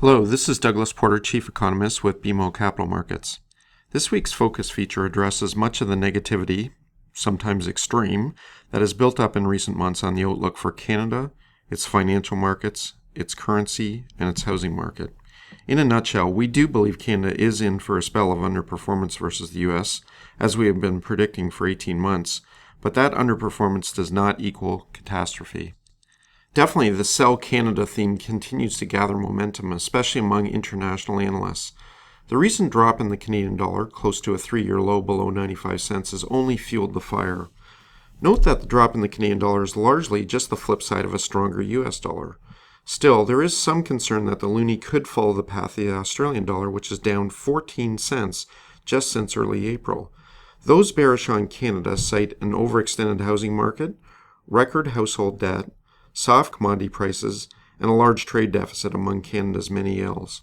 Hello, this is Douglas Porter, Chief Economist with BMO Capital Markets. This week's focus feature addresses much of the negativity, sometimes extreme, that has built up in recent months on the outlook for Canada, its financial markets, its currency, and its housing market. In a nutshell, we do believe Canada is in for a spell of underperformance versus the US, as we have been predicting for 18 months, but that underperformance does not equal catastrophe. Definitely, the Sell Canada theme continues to gather momentum, especially among international analysts. The recent drop in the Canadian dollar, close to a 3-year low below 95 cents, has only fueled the fire. Note that the drop in the Canadian dollar is largely just the flip side of a stronger US dollar. Still, there is some concern that the Loonie could follow the path of the Australian dollar, which is down 14 cents just since early April. Those bearish on Canada cite an overextended housing market, record household debt, soft commodity prices, and a large trade deficit among Canada's many ills.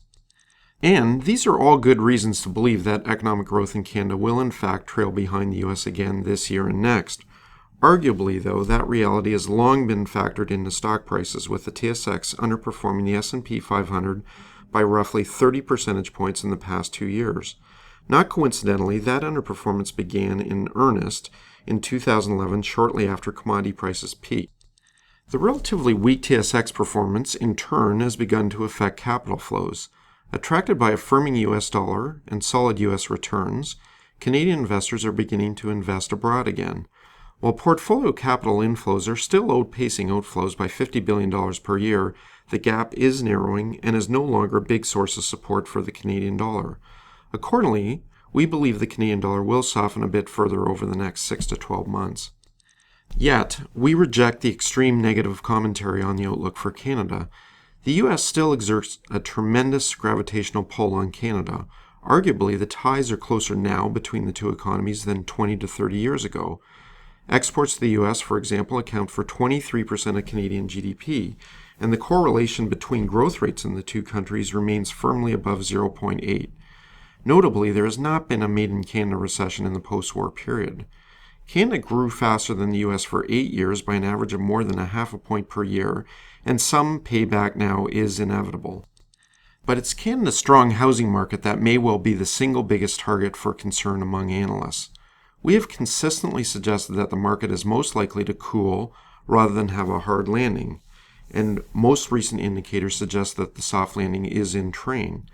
And these are all good reasons to believe that economic growth in Canada will in fact trail behind the US again this year and next. Arguably, though, that reality has long been factored into stock prices, with the TSX underperforming the S&P 500 by roughly 30 percentage points in the past 2 years. Not coincidentally, that underperformance began in earnest in 2011, shortly after commodity prices peaked. The relatively weak TSX performance, in turn, has begun to affect capital flows. Attracted by a firming US dollar and solid US returns, Canadian investors are beginning to invest abroad again. While portfolio capital inflows are still outpacing outflows by $50 billion per year, the gap is narrowing and is no longer a big source of support for the Canadian dollar. Accordingly, we believe the Canadian dollar will soften a bit further over the next 6 to 12 months. Yet, we reject the extreme negative commentary on the outlook for Canada. The US still exerts a tremendous gravitational pull on Canada. Arguably, the ties are closer now between the two economies than 20 to 30 years ago. Exports to the US, for example, account for 23% of Canadian GDP, and the correlation between growth rates in the two countries remains firmly above 0.8. Notably, there has not been a made-in-Canada recession in the post-war period. Canada grew faster than the US for 8 years by an average of more than a half a point per year, and some payback now is inevitable. But it's Canada's strong housing market that may well be the single biggest target for concern among analysts. We have consistently suggested that the market is most likely to cool rather than have a hard landing, and most recent indicators suggest that the soft landing is in train.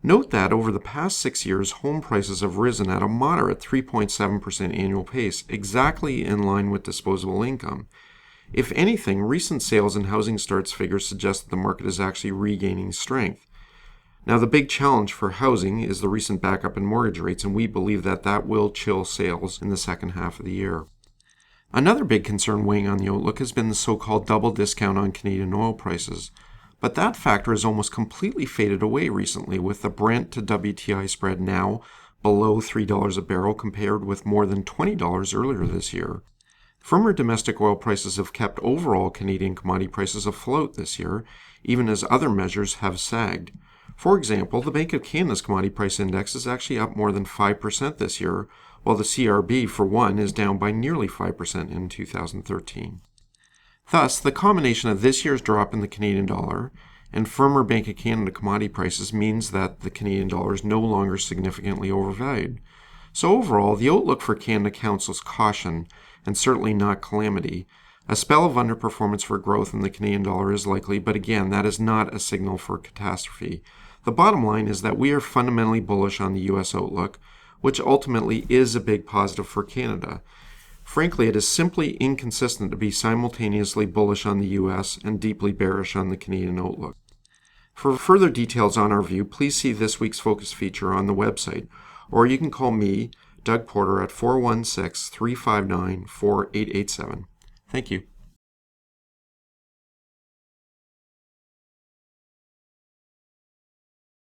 Note that over the past 6 years, home prices have risen at a moderate 3.7% annual pace, exactly in line with disposable income. If anything, recent sales and housing starts figures suggest that the market is actually regaining strength. Now, the big challenge for housing is the recent backup in mortgage rates, and we believe that that will chill sales in the second half of the year. Another big concern weighing on the outlook has been the so-called double discount on Canadian oil prices. But that factor has almost completely faded away recently, with the Brent to WTI spread now below $3 a barrel compared with more than $20 earlier this year. Firmer domestic oil prices have kept overall Canadian commodity prices afloat this year, even as other measures have sagged. For example, the Bank of Canada's commodity price index is actually up more than 5% this year, while the CRB, for one, is down by nearly 5% in 2013. Thus, the combination of this year's drop in the Canadian dollar and firmer Bank of Canada commodity prices means that the Canadian dollar is no longer significantly overvalued. So overall, the outlook for Canada counsels caution and certainly not calamity. A spell of underperformance for growth in the Canadian dollar is likely, but again, that is not a signal for catastrophe. The bottom line is that we are fundamentally bullish on the US outlook, which ultimately is a big positive for Canada. Frankly, it is simply inconsistent to be simultaneously bullish on the US and deeply bearish on the Canadian outlook. For further details on our view, please see this week's focus feature on the website, or you can call me, Doug Porter, at 416-359-4887. Thank you.